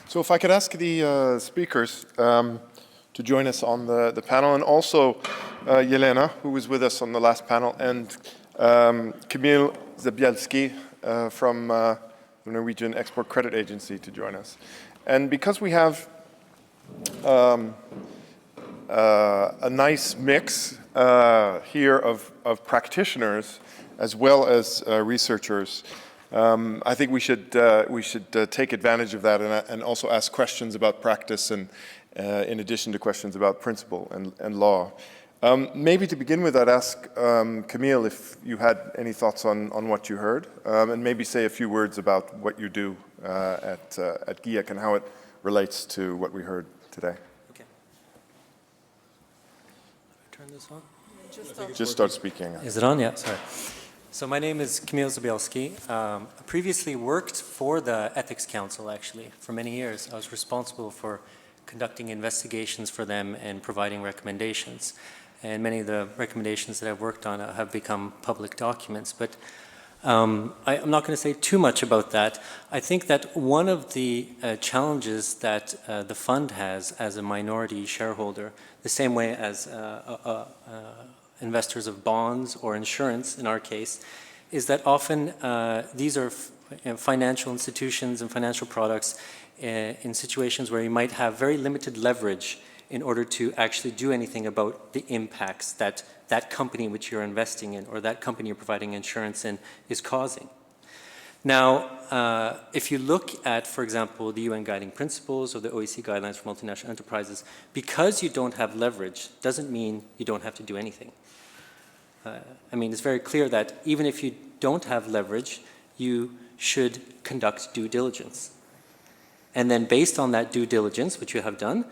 So if I could ask the speakers to join us on the panel, and also Jelena, who was with us on the last panel, and Kamil Zabielski from the Norwegian Export Credit Agency to join us. And because we have a nice mix here of practitioners as well as researchers, I think we should take advantage of that and also ask questions about practice and in addition to questions about principle and law. Maybe to begin with, I'd ask Kamil if you had any thoughts on what you heard, and maybe say a few words about what you do at GIEC and how it relates to what we heard today. Okay. Turn this on? Just start speaking. Is it on? Yeah, sorry. So my name is Kamil Zabielski. I previously worked for the Ethics Council, actually, for many years. I was responsible for conducting investigations for them and providing recommendations. And many of the recommendations that I've worked on have become public documents. But I'm not going to say too much about that. I think that one of the challenges that the fund has as a minority shareholder, the same way as investors of bonds or insurance in our case, is that often these are financial institutions and financial products in situations where you might have very limited leverage in order to actually do anything about the impacts that that company which you're investing in or that company you're providing insurance in is causing. Now, if you look at, for example, the UN Guiding Principles or the OECD Guidelines for Multinational Enterprises, because you don't have leverage doesn't mean you don't have to do anything. I mean, it's very clear that even if you don't have leverage, you should conduct due diligence. And then based on that due diligence, which you have done,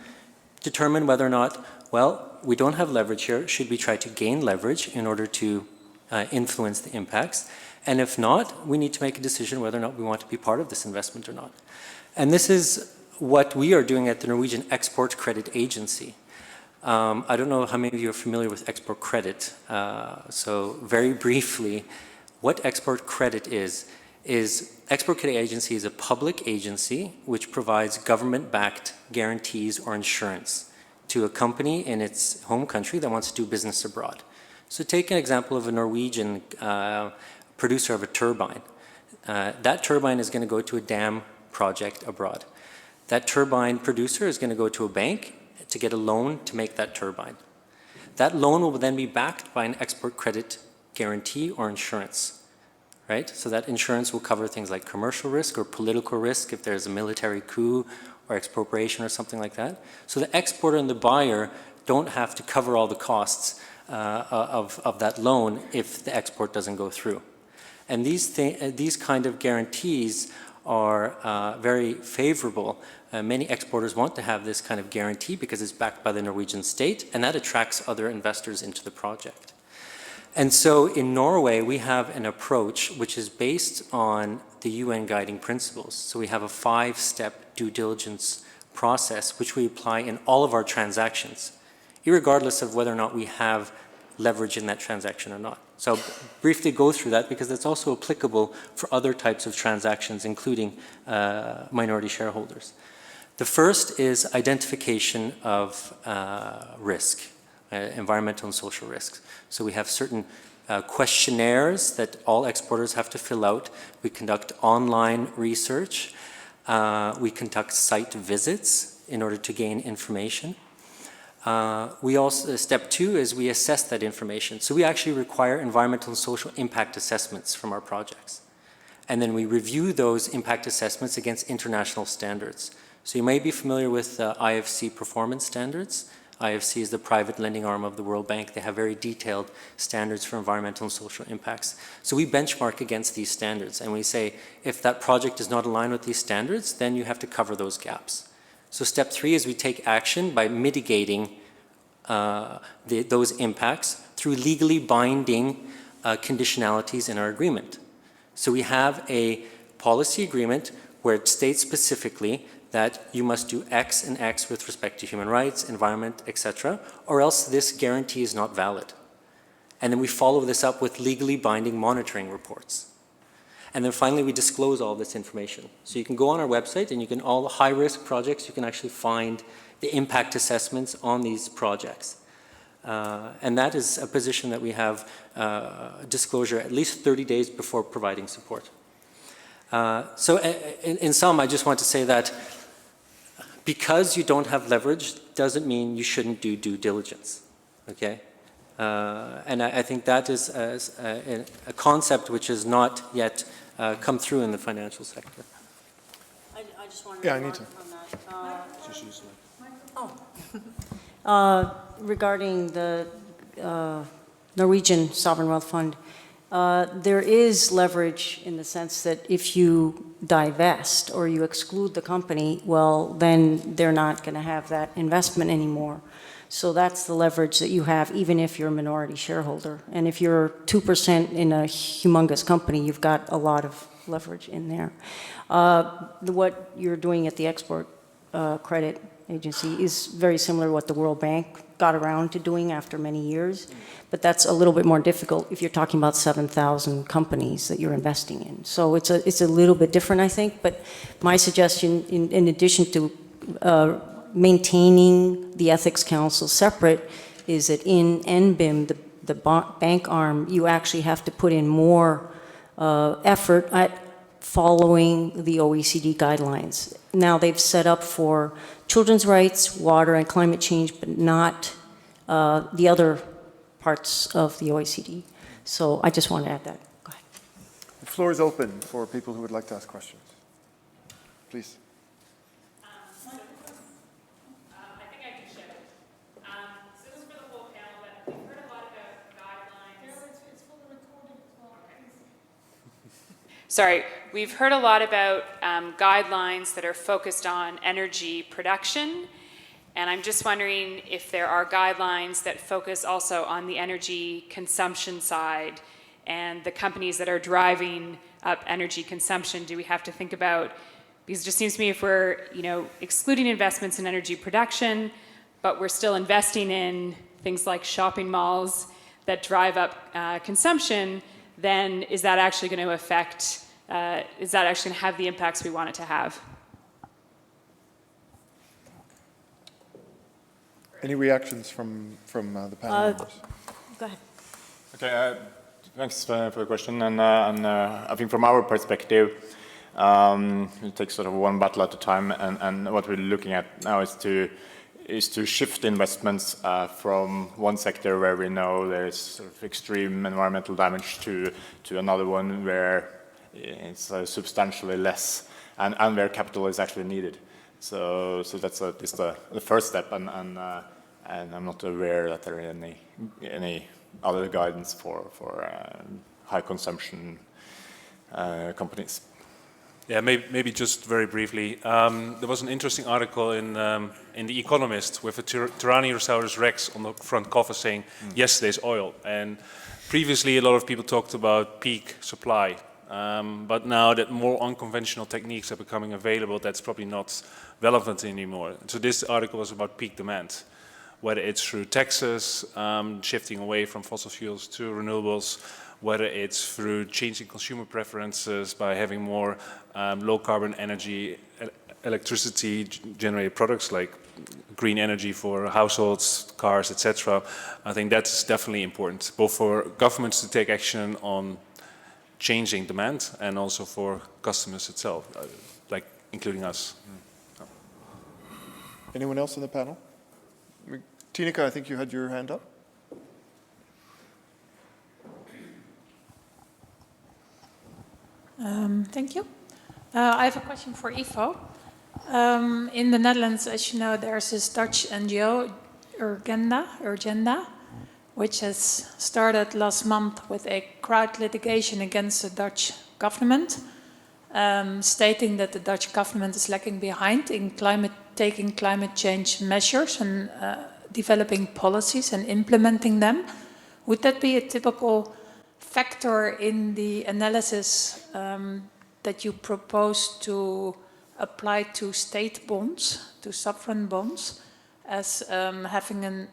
determine whether or not, well, we don't have leverage here, should we try to gain leverage in order to influence the impacts? And if not, we need to make a decision whether or not we want to be part of this investment or not. And this is what we are doing at the Norwegian Export Credit Agency. I don't know how many of you are familiar with export credit. So very briefly, what export credit is Export Credit Agency is a public agency which provides government-backed guarantees or insurance to a company in its home country that wants to do business abroad. So take an example of a Norwegian producer of a turbine. That turbine is going to go to a dam project abroad. That turbine producer is going to go to a bank to get a loan to make that turbine. That loan will then be backed by an export credit guarantee or insurance, right? So that insurance will cover things like commercial risk or political risk if there's a military coup or expropriation or something like that. So the exporter and the buyer don't have to cover all the costs of that loan if the export doesn't go through. And these kind of guarantees are very favorable. Many exporters want to have this kind of guarantee because it's backed by the Norwegian state, and that attracts other investors into the project. And so in Norway, we have an approach which is based on the UN Guiding Principles. So we have a 5-step due diligence process which we apply in all of our transactions, irregardless of whether or not we have leverage in that transaction or not. So I'll briefly go through that because that's also applicable for other types of transactions, including minority shareholders. The first is identification of risk, environmental and social risks. So we have certain questionnaires that all exporters have to fill out. We conduct online research. We conduct site visits in order to gain information. We also, step 2 is we assess that information. So we actually require environmental and social impact assessments from our projects. And then we review those impact assessments against international standards. So you may be familiar with IFC performance standards. IFC is the private lending arm of the World Bank. They have very detailed standards for environmental and social impacts. So we benchmark against these standards and we say, if that project does not align with these standards, then you have to cover those gaps. So step 3 is we take action by mitigating those impacts through legally binding conditionalities in our agreement. So we have a policy agreement where it states specifically that you must do X and X with respect to human rights, environment, etc., or else this guarantee is not valid. And then we follow this up with legally binding monitoring reports. And then finally, we disclose all this information. So you can go on our website and you can, all high-risk projects, you can actually find the impact assessments on these projects. And that is a position that we have disclosure at least 30 days before providing support. So in sum, I just want to say that because you don't have leverage doesn't mean you shouldn't do due diligence, okay? And I think that is a concept which has not yet come through in the financial sector. I just want to remark on that. Regarding the Norwegian Sovereign Wealth Fund, there is leverage in the sense that if you divest or you exclude the company, well, then they're not going to have that investment anymore. So that's the leverage that you have, even if you're a minority shareholder. And if you're 2% in a humongous company, you've got a lot of leverage in there. What you're doing at the Export Credit Agency is very similar to what the World Bank got around to doing after many years. But that's a little bit more difficult if you're talking about 7,000 companies that you're investing in. So it's a little bit different, I think. But my suggestion, in addition to maintaining the Ethics Council separate, is that in NBIM, the bank arm, you actually have to put in more effort at following the OECD guidelines. Now they've set up for children's rights, water, and climate change, but not the other parts of the OECD. So I just want to add that. Go ahead. The floor is open for people who would like to ask questions. Please. I think I can share it. So this is for the whole panel, but we've heard a lot about guidelines. It's for the recording as well. Okay. Sorry, we've heard a lot about guidelines that are focused on energy production. And I'm just wondering if there are guidelines that focus also on the energy consumption side and the companies that are driving up energy consumption. Do we have to think about, because it just seems to me if we're excluding investments in energy production, but we're still investing in things like shopping malls that drive up consumption, then is that actually going to affect, is that actually going to have the impacts we want it to have? Any reactions from the panel members? Go ahead. Okay, thanks for the question. And I think from our perspective, we take sort of one battle at a time. And what we're looking at now is to shift investments from one sector where we know there's sort of extreme environmental damage to another one where it's substantially less and where capital is actually needed. So that's the first step, and I'm not aware that there are any other guidance for high consumption companies. Yeah, maybe just very briefly. There was an interesting article in The Economist with a Tyrannosaurus Rex on the front cover saying, "Yesterday's oil." And previously, a lot of people talked about peak supply. But now that more unconventional techniques are becoming available, that's probably not relevant anymore. So this article was about peak demand, whether it's through taxes, shifting away from fossil fuels to renewables, whether it's through changing consumer preferences by having more low carbon energy, electricity generated products like green energy for households, cars, etc. I think that's definitely important, both for governments to take action on changing demand and also for customers itself, like including us. Anyone else on the panel? Tineke, I think you had your hand up. Thank you. I have a question for Ivo. In the Netherlands, as you know, there's this Dutch NGO, Urgenda, which has started last month with a crowd litigation against the Dutch government, stating that the Dutch government is lagging behind in taking climate change measures and developing policies and implementing them. Would that be a typical factor in the analysis that you propose to apply to state bonds, to sovereign bonds, as having an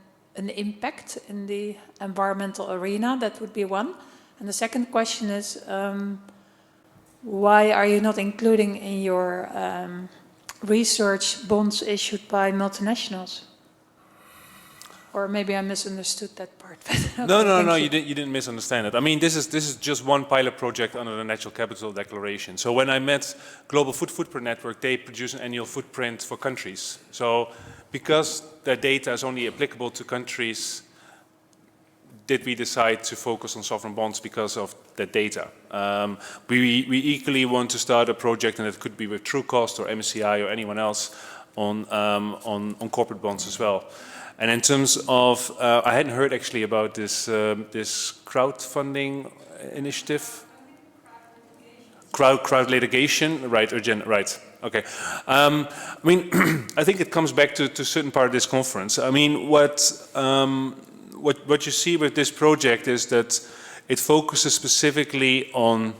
impact in the environmental arena? That would be one. And the second question is, why are you not including in your research bonds issued by multinationals? Or maybe I misunderstood that part. No, Okay, no, no, thank you didn't misunderstand it. I mean, this is just one pilot project under the Natural Capital Declaration. So when I met Global Food Footprint Network, they produce an annual footprint for countries. So because their data is only applicable to countries, did we decide to focus on sovereign bonds because of that data? We equally want to start a project, and it could be with Truecost or MSCI or anyone else, on corporate bonds as well. And in terms of, I hadn't heard actually about this this crowdfunding initiative. Crowd litigation, right? Right. Okay. I mean, I think it comes back to a certain part of this conference. I mean, what you see with this project is that it focuses specifically on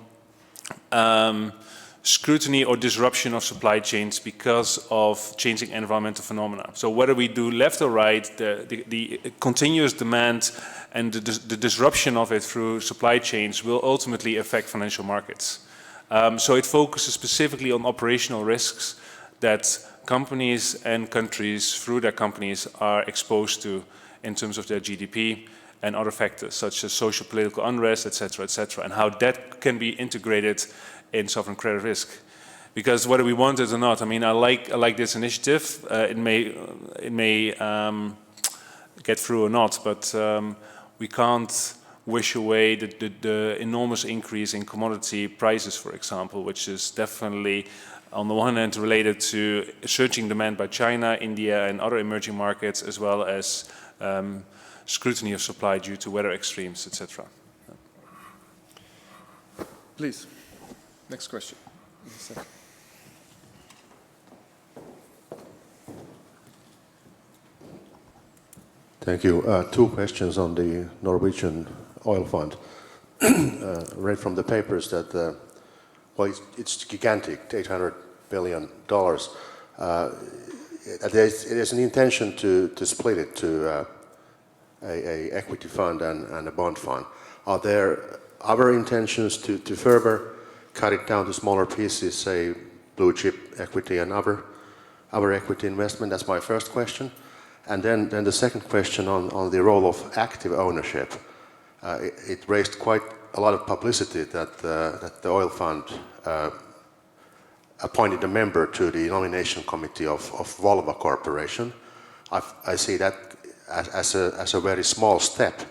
scrutiny or disruption of supply chains because of changing environmental phenomena. So whether we do left or right, the continuous demand and the disruption of it through supply chains will ultimately affect financial markets. So it focuses specifically on operational risks that companies and countries through their companies are exposed to in terms of their GDP and other factors such as social political unrest, etc., and how that can be integrated in sovereign credit risk. Because whether we want it or not, I mean, I like this initiative. It may get through or not, but we can't wish away the enormous increase in commodity prices, for example, which is definitely on the one hand related to surging demand by China, India, and other emerging markets, as well as scrutiny of supply due to weather extremes, etc. Please, next question. Thank you. Two questions on the Norwegian oil fund. Read from the papers that, well, it's gigantic, $800 billion. There's an intention to split it to a equity fund and a bond fund. Are there other intentions to further cut it down to smaller pieces, say blue chip equity and other equity investment? That's my first question. And then the second question on the role of active ownership. It raised quite a lot of publicity that the oil fund appointed a member to the nomination committee of Volvo Corporation. I see that as a very small step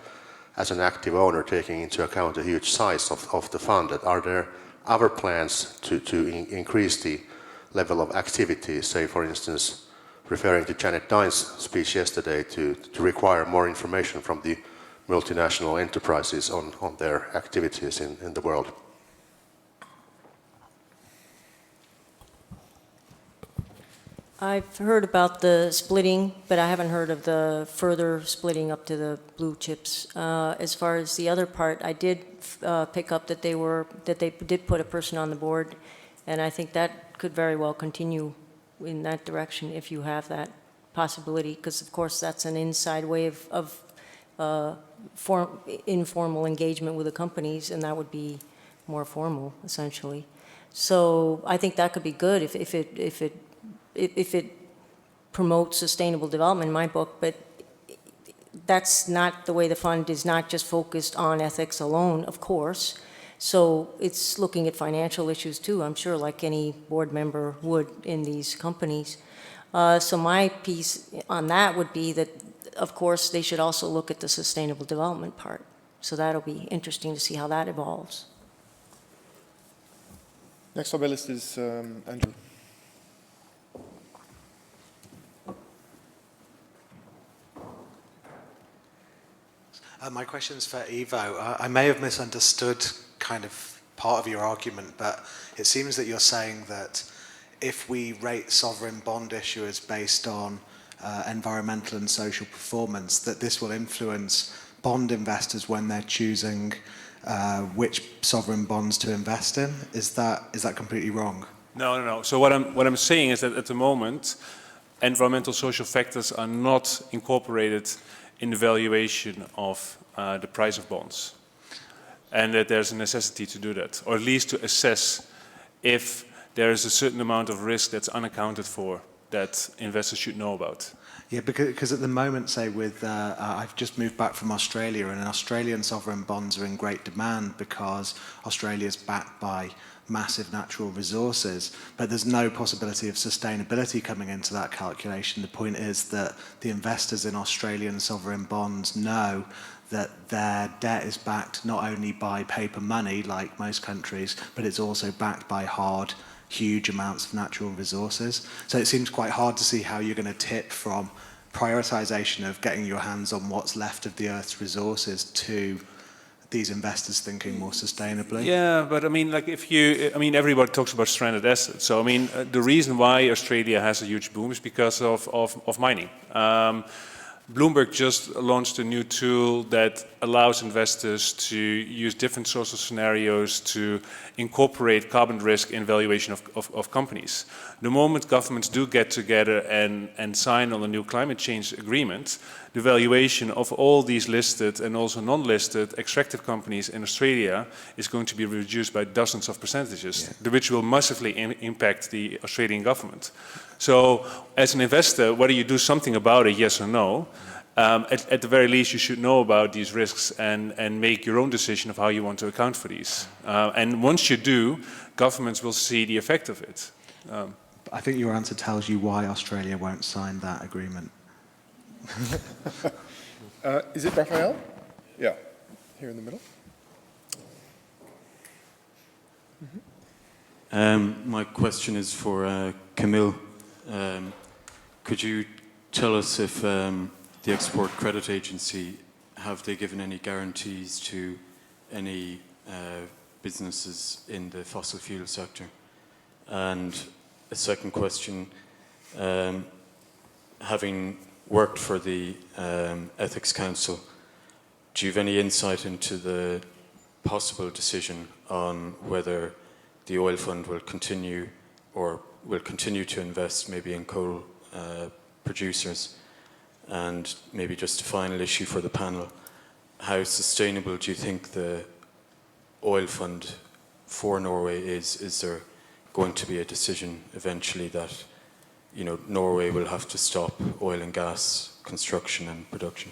as an active owner, taking into account the huge size of the fund. Are there other plans to increase the level of activity, say for instance, referring to Janet Dine's speech yesterday, to require more information from the multinational enterprises on their activities in the world? I've heard about the splitting, but I haven't heard of the further splitting up to the blue chips. As far as the other part, I did pick up that they did put a person on the board, and I think that could very well continue in that direction if you have that possibility, because of course that's an inside way of informal engagement with the companies, and that would be more formal, essentially. So I think that could be good if it promotes sustainable development in my book, but that's not the way the fund is, not just focused on ethics alone, of course. So it's looking at financial issues too, I'm sure, like any board member would in these companies. So my piece on that would be that, of course, they should also look at the sustainable development part. So that'll be interesting to see how that evolves. Next on my list is Andrew. My question's for Ivo. I may have misunderstood kind of part of your argument, but it seems that you're saying that if we rate sovereign bond issuers based on environmental and social performance, that this will influence bond investors when they're choosing which sovereign bonds to invest in. Is that completely wrong? No. So what I'm saying is that at the moment, environmental social factors are not incorporated in the valuation of the price of bonds, and that there's a necessity to do that, or at least to assess if there is a certain amount of risk that's unaccounted for that investors should know about. Yeah, because at the moment, say with, I've just moved back from Australia, and Australian sovereign bonds are in great demand because Australia is backed by massive natural resources, but there's no possibility of sustainability coming into that calculation. The point is that the investors in Australian sovereign bonds know that their debt is backed not only by paper money, like most countries, but it's also backed by hard, huge amounts of natural resources. So it seems quite hard to see how you're going to tip from prioritization of getting your hands on what's left of the Earth's resources to these investors thinking more sustainably. Yeah, but I mean, like everybody talks about stranded assets. So I mean, the reason why Australia has a huge boom is because of mining. Bloomberg just launched a new tool that allows investors to use different sorts of scenarios to incorporate carbon risk in valuation of companies. The moment governments do get together and sign on a new climate change agreement, the valuation of all these listed and also non-listed extractive companies in Australia is going to be reduced by dozens of percentages, which will massively impact the Australian government. So as an investor, whether you do something about it, yes or no, at the very least you should know about these risks and make your own decision of how you want to account for these. And once you do, governments will see the effect of it. I think your answer tells you why Australia won't sign that agreement. Is it Raphael? Yeah, here in the middle. My question is for Camille. Could you tell us if the Export Credit Agency, have they given any guarantees to any businesses in the fossil fuel sector? And a second question, having worked for the Ethics Council, do you have any insight into the possible decision on whether the oil fund will continue or will continue to invest maybe in coal producers? And maybe just a final issue for the panel, how sustainable do you think the oil fund for Norway is? Is there going to be a decision eventually that, you know, Norway will have to stop oil and gas construction and production?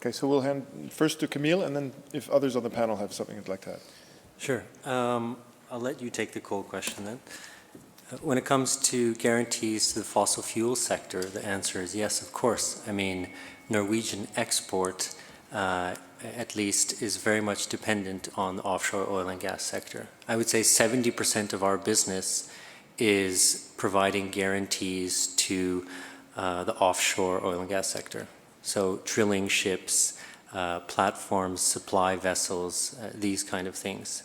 Okay, so we'll hand first to Camille, and then if others on the panel have something they'd like to add. Sure. I'll let you take the coal question then. When it comes to guarantees to the fossil fuel sector, the answer is yes, of course. I mean, Norwegian export, at least, is very much dependent on the offshore oil and gas sector. I would say 70% of our business is providing guarantees to the offshore oil and gas sector. So drilling ships, platforms, supply vessels, these kind of things.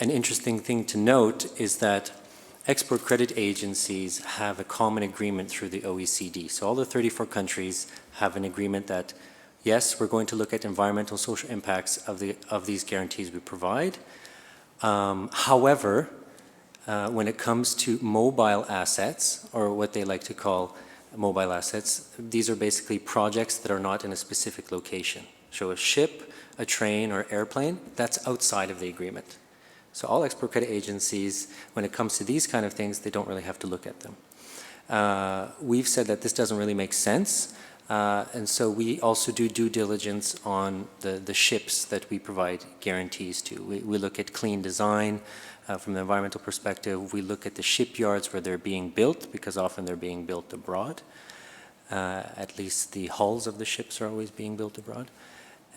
An interesting thing to note is that export credit agencies have a common agreement through the OECD. So all the 34 countries have an agreement that, yes, we're going to look at environmental and social impacts of these guarantees we provide. However, when it comes to mobile assets, or what they like to call mobile assets, these are basically projects that are not in a specific location. So a ship, a train, or airplane, that's outside of the agreement. So all export credit agencies, when it comes to these kind of things, they don't really have to look at them. We've said that this doesn't really make sense, and so we also do due diligence on the ships that we provide guarantees to. We look at clean design from the environmental perspective. We look at the shipyards where they're being built, because often they're being built abroad. At least the hulls of the ships are always being built abroad.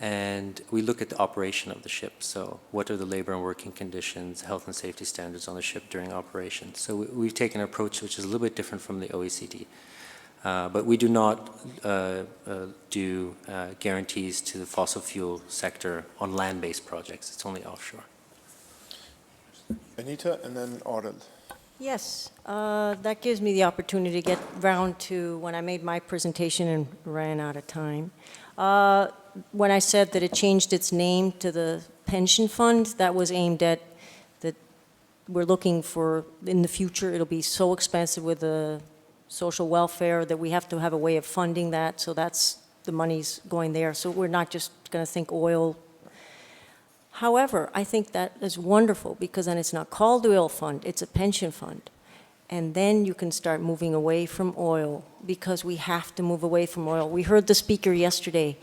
And we look at the operation of the ship. So what are the labor and working conditions, health and safety standards on the ship during operation? So we've taken an approach which is a little bit different from the OECD. But we do not do guarantees to the fossil fuel sector on land-based projects. It's only offshore. Anita, and then Audrey. Yes, that gives me the opportunity to get round to when I made my presentation and ran out of time. When I said that it changed its name to the pension fund, that was aimed at that we're looking for, in the future, it'll be so expensive with the social welfare that we have to have a way of funding that, so that's the money's going there. So we're not just going to think oil. However, I think that is wonderful because then it's not called oil fund, it's a pension fund. And then you can start moving away from oil because we have to move away from oil. We heard the speaker yesterday.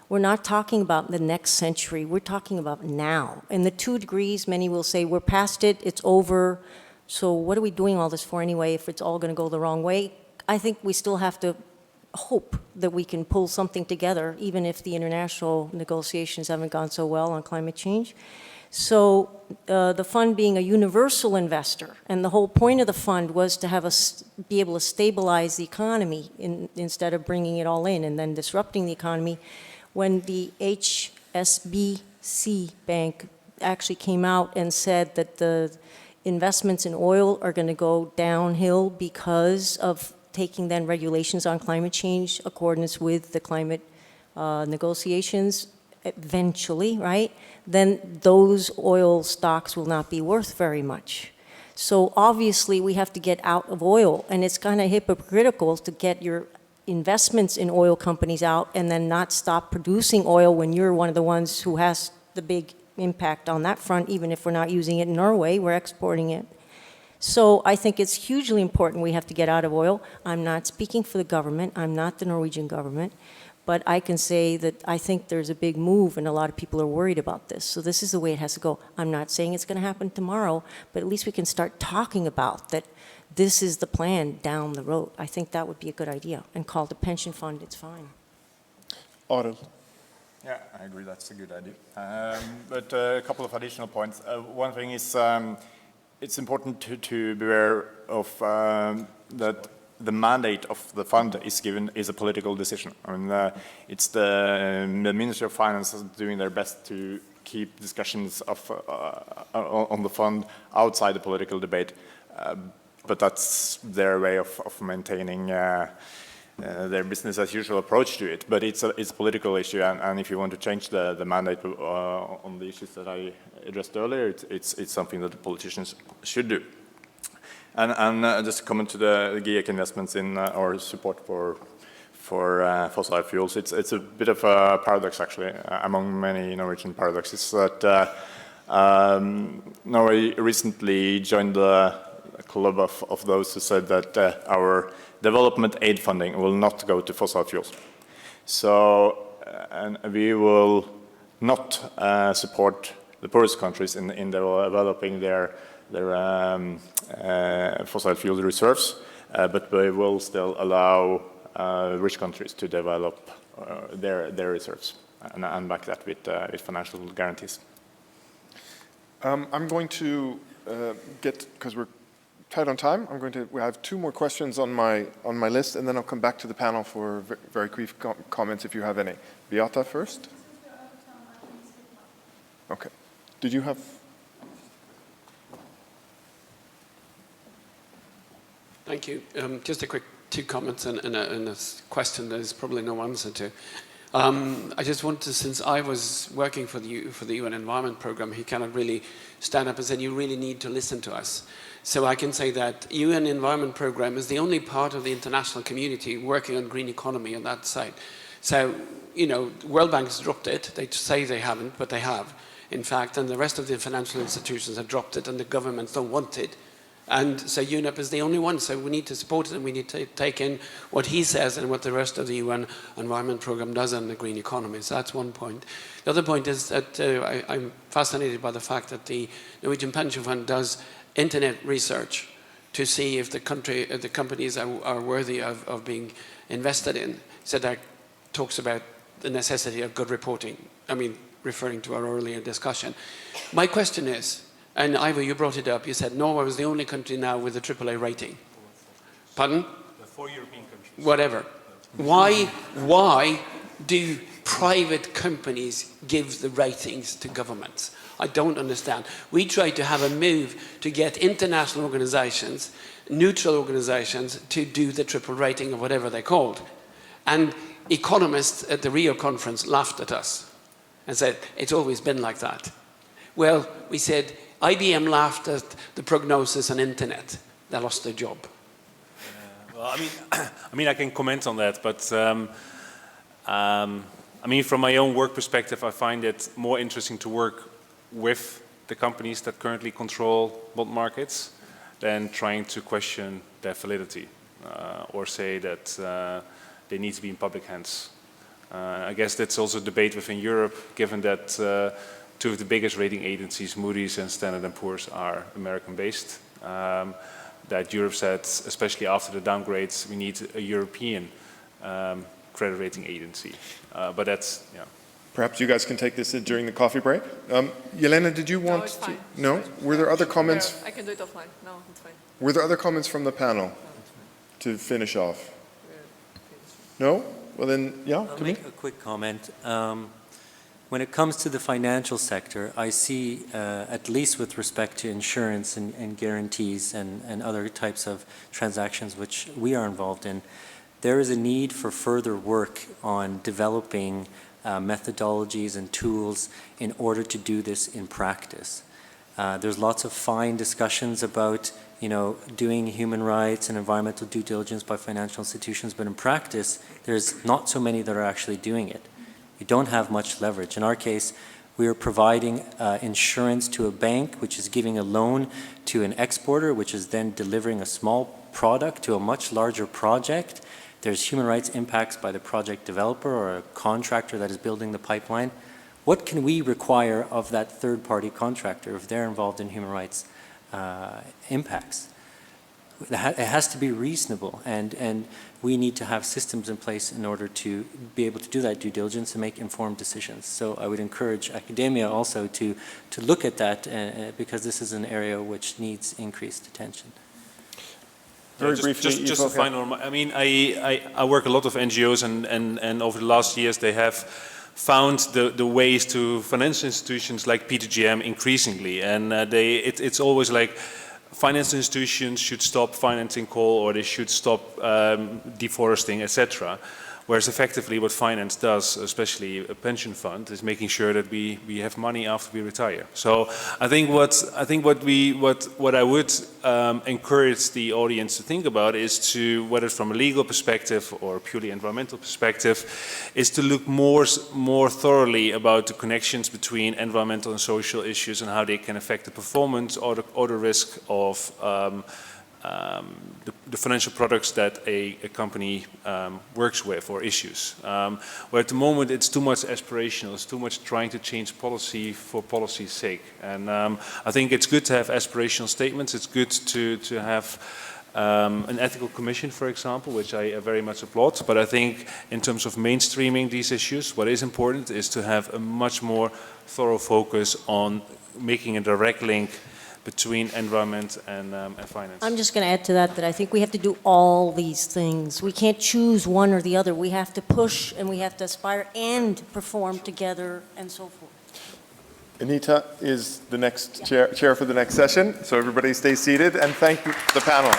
We're not talking about the next century, we're talking about now. In the 2 degrees, many will say, we're past it, it's over, so what are we doing all this for anyway if it's all gonna go the wrong way? I think we still have to hope that we can pull something together, even if the international negotiations haven't gone so well on climate change. So the fund being a universal investor, and the whole point of the fund was to have us be able to stabilize the economy instead of bringing it all in and then disrupting the economy. When the HSBC Bank actually came out and said that the investments in oil are going to go downhill because of taking then regulations on climate change accordance with the climate negotiations eventually, right? Then those oil stocks will not be worth very much. So obviously we have to get out of oil, and it's kind of hypocritical to get your investments in oil companies out and then not stop producing oil when you're one of the ones who has the big impact on that front. Even if we're not using it in Norway, we're exporting it. So I think it's hugely important we have to get out of oil. I'm not speaking for the government, I'm not the Norwegian government, but I can say that I think there's a big move and a lot of people are worried about this. So this is the way it has to go. I'm not saying it's going to happen tomorrow, but at least we can start talking about that this is the plan down the road. I think that would be a good idea. And call it a pension fund, it's fine. Audel. Yeah, I agree, that's a good idea. But a couple of additional points. One thing is it's important to be aware of that the mandate of the fund is a political decision. I mean, it's the Ministry of Finance doing their best to keep discussions on the fund outside the political debate. But that's their way of maintaining their business as usual approach to it. But it's a political issue, and if you want to change the mandate on the issues that I addressed earlier, it's something that the politicians should do. And just to comment to the GIEC investments in or support for fossil fuels, it's a bit of a paradox actually, among many Norwegian paradoxes, that Norway recently joined the club of those who said that our development aid funding will not go to fossil fuels. So, and we will not support the poorest countries in developing their fossil fuel reserves, but we will still allow rich countries to develop their reserves and back that with financial guarantees. I'm going to because we're tight on time, we have 2 more questions on my list, and then I'll come back to the panel for very brief comments if you have any. Beata first. Okay. Did you have? Thank you. Just a quick 2 comments and a question that is probably no answer to. I just want to, since I was working for the UN Environment Programme, he cannot really stand up and said, you really need to listen to us. So I can say that UN Environment Programme is the only part of the international community working on green economy on that side. So, you know, World Bank has dropped it. They say they haven't, but they have, in fact, and the rest of the financial institutions have dropped it, and the governments don't want it. And so UNEP is the only one, so we need to support it, and we need to take in what he says and what the rest of the UN Environment Programme does on the green economy. So that's one point. The other point is that I'm fascinated by the fact that the Norwegian Pension Fund does internet research to see if the companies are worthy of being invested in. So that talks about the necessity of good reporting. I mean, referring to our earlier discussion. My question is, and Ivo, you brought it up, you said Norway was the only country now with a AAA rating. Pardon? The 4 European countries. Whatever. Why do private companies give the ratings to governments? I don't understand. We try to have a move to get international organizations, neutral organizations, to do the triple rating or whatever they're called. And economists at the Rio conference laughed at us and said, it's always been like that. Well, we said, IBM laughed at the prognosis on internet. They lost their job. Well, I mean, I can comment on that, but I mean, from my own work perspective, I find it more interesting to work with the companies that currently control bond markets than trying to question their validity or say that they need to be in public hands. I guess that's also a debate within Europe, given that two of the biggest rating agencies, Moody's and Standard & Poor's, are American-based. That Europe said, especially after the downgrades, we need a European credit rating agency. But that's, yeah. Perhaps you guys can take this in during the coffee break. Yelena, did you want it's fine. to? No? Were there other comments? I can do it offline. No, it's fine. Were there other comments from the panel to finish off? No? Well then, yeah, I'll make a quick comment. When it comes to the financial sector, I see, at least with respect to insurance and guarantees and other types of transactions which we are involved in, there is a need for further work on developing methodologies and tools in order to do this in practice. There's lots of fine discussions about, doing human rights and environmental due diligence by financial institutions, but in practice, there's not so many that are actually doing it. We don't have much leverage. In our case, we are providing insurance to a bank, which is giving a loan to an exporter, which is then delivering a small product to a much larger project. There's human rights impacts by the project developer or a contractor that is building the pipeline. What can we require of that third-party contractor if they're involved in human rights impacts? It has to be reasonable, and we need to have systems in place in order to be able to do that due diligence and make informed decisions. So I would encourage academia also to look at that because this is an area which needs increased attention. Very briefly, just a final. I mean, I work a lot of NGOs, and over the last years they have found the ways to financial institutions like P2GM increasingly, and it's always like financial institutions should stop financing coal or they should stop deforesting, etc. Whereas effectively what finance does, especially a pension fund, is making sure that we have money after we retire. So I think what I would encourage the audience to think about is to, whether it's from a legal perspective or a purely environmental perspective, is to look more thoroughly about the connections between environmental and social issues and how they can affect the performance or the risk of the financial products that a company works with or issues. Where at the moment it's too much aspirational, it's too much trying to change policy for policy's sake. And I think it's good to have aspirational statements, it's good to have an ethical commission, for example, which I very much applaud. But I think in terms of mainstreaming these issues, what is important is to have a much more thorough focus on making a direct link between environment and finance. I'm just going to add to that I think we have to do all these things. We can't choose one or the other. We have to push and we have to aspire and perform together and so forth. Anita is the next chair for the next session, so everybody stay seated and thank the panel.